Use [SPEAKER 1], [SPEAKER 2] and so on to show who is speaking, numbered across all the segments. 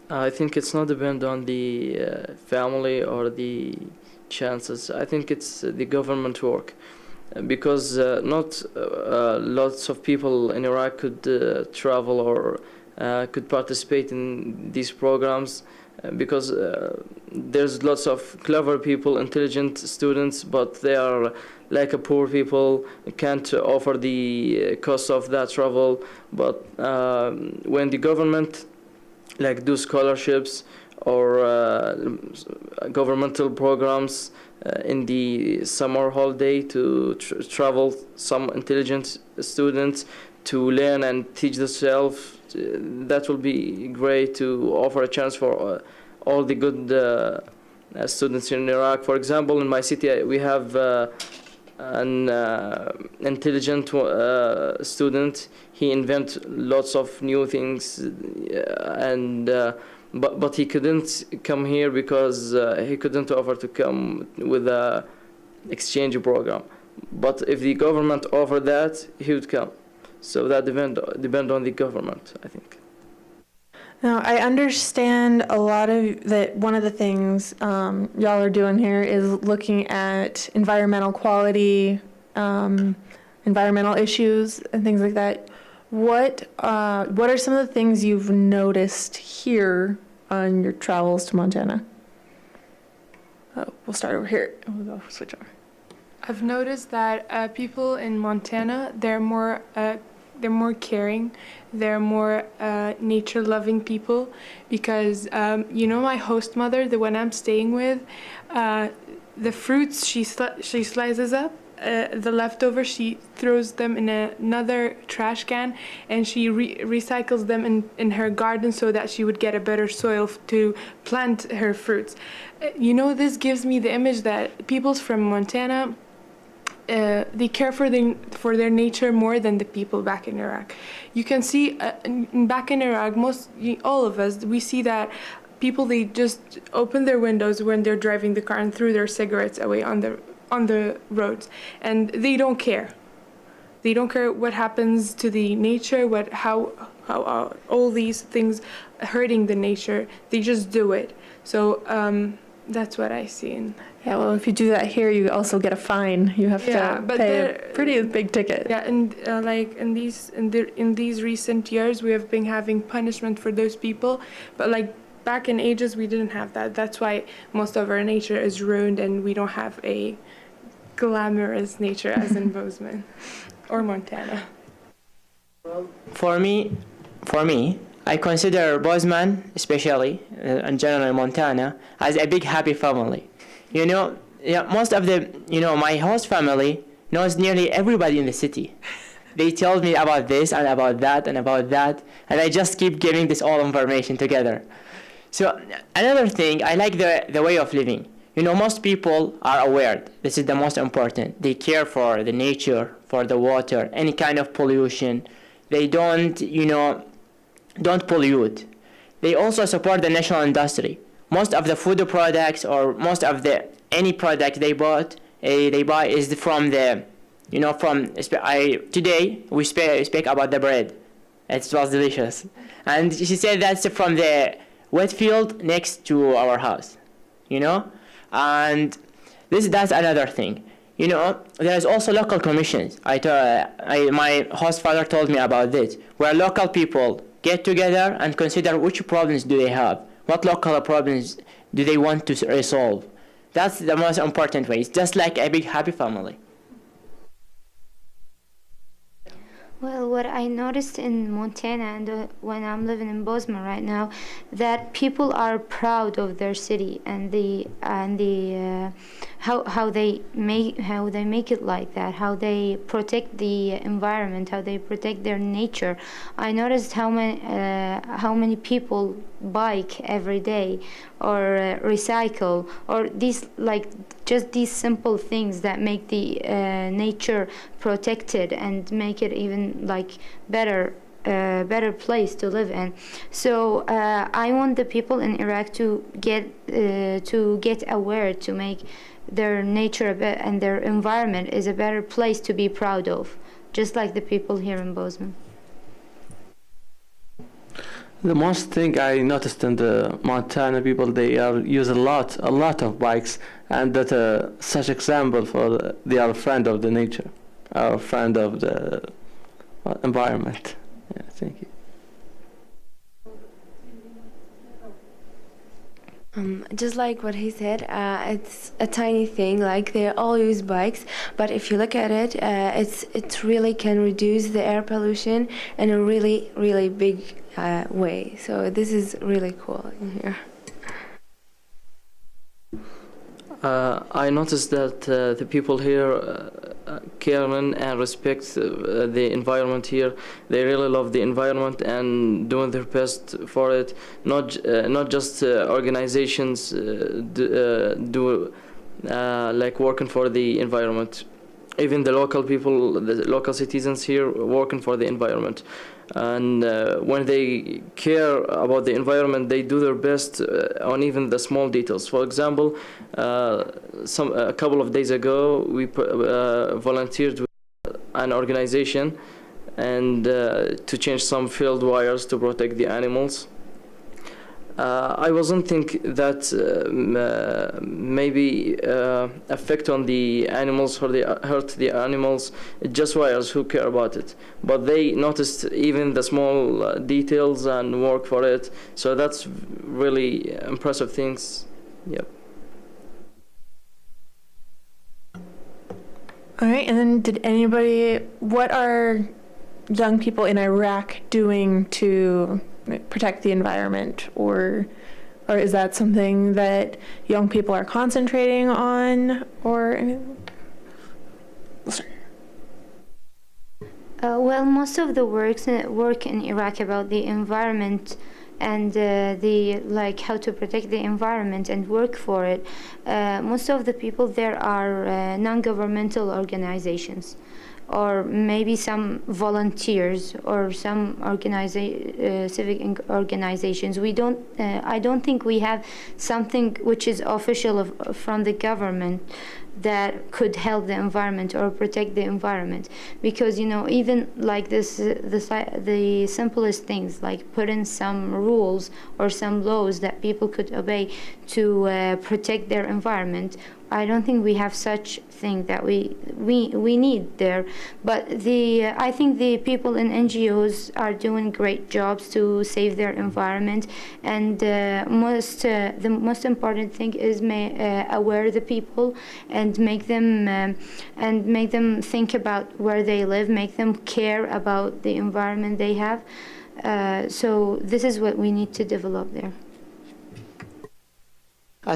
[SPEAKER 1] I think it's not depend on the family or the chances. I think it's the government work, because not lots of people in Iraq could travel or could participate in these programs, because there's lots of clever people, intelligent students, but they are like a poor people, can't offer the cost of that travel. But when the government like do scholarships or governmental programs in the summer holiday to travel some intelligent students to learn and teach themselves, that will be great to offer a chance for all the good students in Iraq. For example, in my city, we have an intelligent student. He invent lots of new things, and but he couldn't come here because he couldn't offer to come with a exchange program. But if the government offered that, he would come. So that depend on the government, I think.
[SPEAKER 2] Now, I understand a lot of that. One of the things y'all are doing here is looking at environmental quality, environmental issues, and things like that. What are some of the things you've noticed here on your travels to Montana? We'll start over here, and we'll go switch over.
[SPEAKER 3] I've noticed that people in Montana, they're more caring, they're more nature-loving people, because my host mother, the one I'm staying with, the fruits she slices up, the leftovers she throws them in another trash can, and she recycles them in her garden so that she would get a better soil to plant her fruits. This gives me the image that peoples from Montana, they care for their nature more than the people back in Iraq. You can see back in Iraq, all of us, we see that people, they just open their windows when they're driving the car and threw their cigarettes away on the roads, and they don't care. They don't care what happens to the nature, how all these things hurting the nature. They just do it. So that's what I see.
[SPEAKER 2] Yeah, well, if you do that here, you also get a fine. You have to pay a pretty big ticket.
[SPEAKER 3] Yeah, and like in these recent years, we have been having punishment for those people, but like back in ages, we didn't have that. That's why most of our nature is ruined, and we don't have a glamorous nature as in Bozeman or Montana.
[SPEAKER 4] For me, I consider Bozeman, especially in general Montana, as a big happy family. Most of my host family knows nearly everybody in the city. They tell me about this and about that and about that, and I just keep getting this all information together. So another thing, I like the way of living. Most people are aware. This is the most important. They care for the nature, for the water, any kind of pollution. They don't pollute. They also support the national industry. Most of the food products or most of any product they buy is from today we speak about the bread. It was delicious. And she said that's from the wet field next to our house, and that's another thing. There's also local commissions. My host father told me about this, where local people get together and consider which problems do they have, what local problems do they want to resolve. That's the most important way. It's just like a big happy family.
[SPEAKER 5] Well, what I noticed in Montana and when I'm living in Bozeman right now, that people are proud of their city and how they make it like that, how they protect the environment, how they protect their nature. I noticed how many people bike every day or recycle, or just these simple things that make the nature protected and make it even better place to live in. So I want the people in Iraq to get aware, to make their nature and their environment is a better place to be proud of, just like the people here in Bozeman.
[SPEAKER 6] The most thing I noticed in the Montana people, they use a lot of bikes, and that such example for they are a friend of the nature, a friend of the environment. Yeah, thank you.
[SPEAKER 7] Just like what he said, it's a tiny thing. Like they all use bikes, but if you look at it, it really can reduce the air pollution in a really big way. So this is really cool in here.
[SPEAKER 1] I noticed that the people here care and respect the environment here. They really love the environment and doing their best for it. Not just organizations do like working for the environment. Even the local people, the local citizens here, working for the environment. And when they care about the environment, they do their best on even the small details. For example, a couple of days ago, we volunteered with an organization and to change some field wires to protect the animals. I wasn't think that maybe effect on the animals or hurt the animals. It's just wires who care about it. But they noticed even the small details and work for it. So that's really impressive things. Yep.
[SPEAKER 2] All right, and then what are young people in Iraq doing to protect the environment, or is that something that young people are concentrating on, or anything?
[SPEAKER 5] Well, most of the work in Iraq about the environment and how to protect the environment and work for it. Most of the people there are non-governmental organizations, or maybe some volunteers or some civic organizations. I don't think we have something which is official from the government that could help the environment or protect the environment, because even like the simplest things, like put in some rules or some laws that people could obey to protect their environment. I don't think we have such thing that we need there. But I think the people in NGOs are doing great jobs to save their environment, and the most important thing is aware the people and make them think about where they live, make them care about the environment they have. So this is what we need to develop there.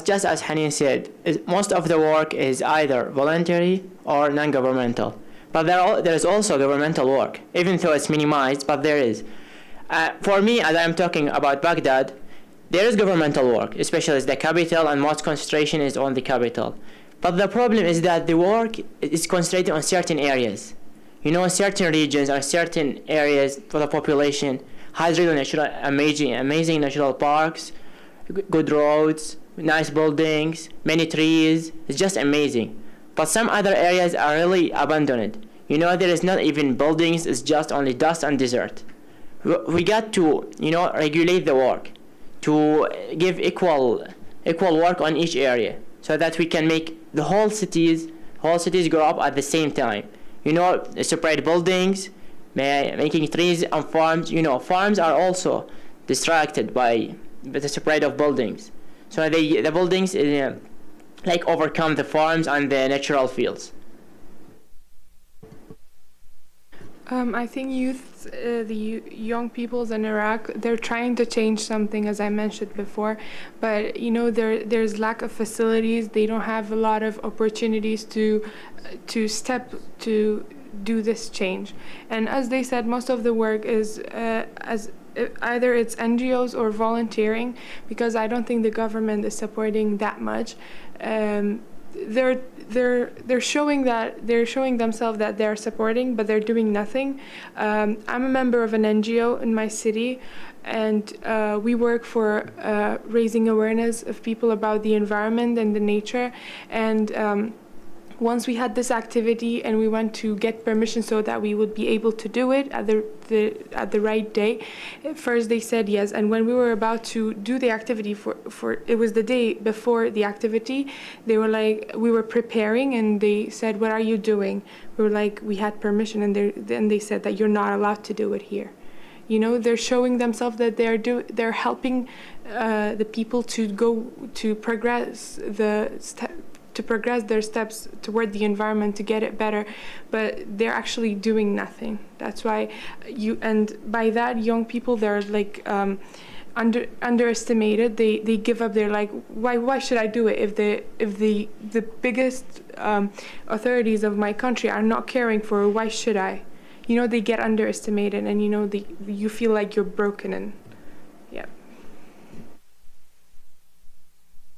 [SPEAKER 4] Just as Haneen said, most of the work is either voluntary or non-governmental. But there is also governmental work, even though it's minimized, but there is. For me, as I'm talking about Baghdad, there is governmental work, especially as the capital, and most concentration is on the capital. But the problem is that the work is concentrated on certain areas. Certain regions or certain areas for the population has really amazing natural parks, good roads, nice buildings, many trees. It's just amazing. But some other areas are really abandoned. There is not even buildings, it's just only dust and desert. We got to, regulate the work, to give equal work on each area, so that we can make the whole cities grow up at the same time. Separate buildings, making trees and farms. Farms are also distracted by the spread of buildings. So the buildings overcome the farms and the natural fields.
[SPEAKER 3] I think the young peoples in Iraq, they're trying to change something, as I mentioned before, but there's lack of facilities. They don't have a lot of opportunities to do this change. And as they said, most of the work is either it's NGOs or volunteering, because I don't think the government is supporting that much. They're showing themselves that they're supporting, but they're doing nothing. I'm a member of an NGO in my city, and we work for raising awareness of people about the environment and the nature. And once we had this activity and we went to get permission so that we would be able to do it at the right day, at first they said yes. And when we were about to do the activity for it was the day before the activity, they were like, we were preparing and they said, what are you doing? We were like, we had permission, and then they said that you're not allowed to do it here. You know, they're showing themselves that they're helping the people to progress to progress their steps toward the environment to get it better, but they're actually doing nothing. That's why and by that, young people, they're like underestimated. They give up. They're like, why should I do it if the biggest authorities of my country are not caring for it? Why should I? You know, they get underestimated, and you know, you feel like you're broken, and yeah.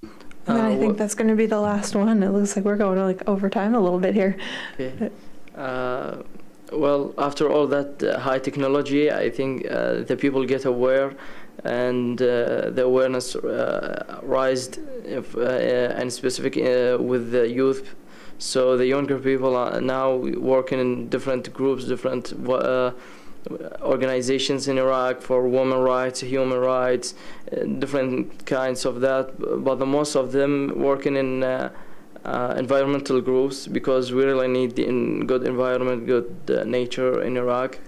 [SPEAKER 2] And then I think that's going to be the last one. It looks like we're going like overtime a little bit here.
[SPEAKER 1] Okay. Well, after all that high technology, I think the people get aware, and the awareness rised, and specific with the youth. So the younger people are now working in different groups, different organizations in Iraq for women rights, human rights, different kinds of that. But the most of them working in environmental groups, because we really need good environment, good nature in Iraq.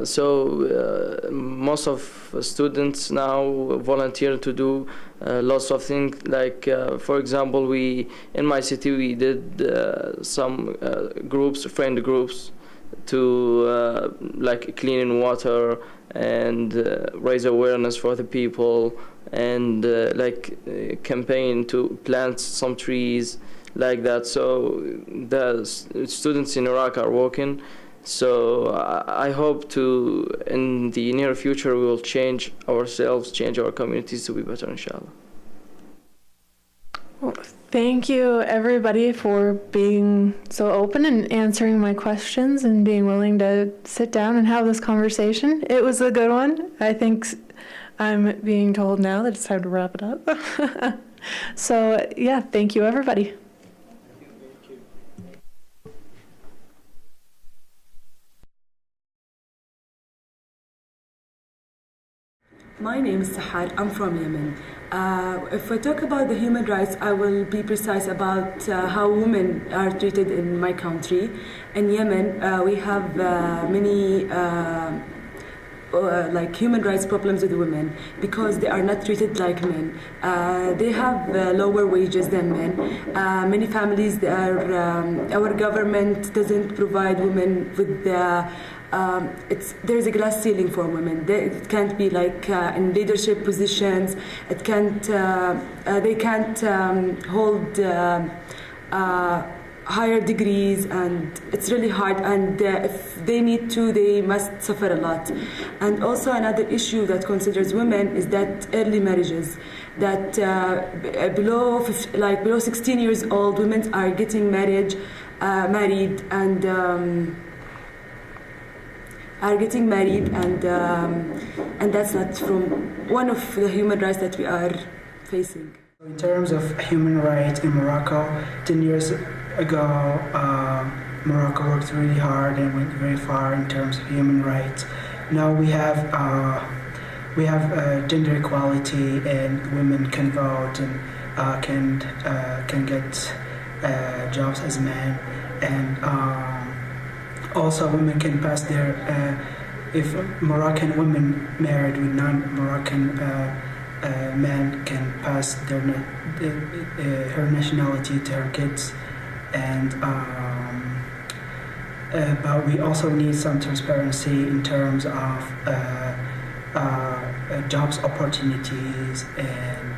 [SPEAKER 1] So most of students now volunteer to do lots of things. Like for example, in my city we did some friend groups to like cleaning water and raise awareness for the people, and like campaign to plant some trees like that. So the students in Iraq are working. So I hope in the near future, we will change ourselves, change our communities to be better, inshallah.
[SPEAKER 2] Well, thank you, everybody, for being so open and answering my questions and being willing to sit down and have this conversation. It was a good one. I think I'm being told now that it's time to wrap it up. So, yeah, thank you, everybody.
[SPEAKER 8] My name is Sahar. I'm from Yemen. If I talk about the human rights, I will be precise about how women are treated in my country. In Yemen, we have many like human rights problems with women because they are not treated like men. They have lower wages than men. Many families, our government doesn't provide women with the there's a glass ceiling for women. It can't be like in leadership positions. It can't. They can't hold higher degrees, and it's really hard. And if they need to, they must suffer a lot. And also another issue that considers women is that early marriages. That below 16 years old, women are getting married and. Are getting married, and that's not from one of the human rights that we are facing.
[SPEAKER 9] In terms of human rights in Morocco, 10 years ago, Morocco worked really hard and went very far in terms of human rights. Now we have gender equality, and women can vote and can get jobs as men, and. Also, women can pass if Moroccan women married with non-Moroccan men can pass her nationality to her kids, and but we also need some transparency in terms of jobs opportunities and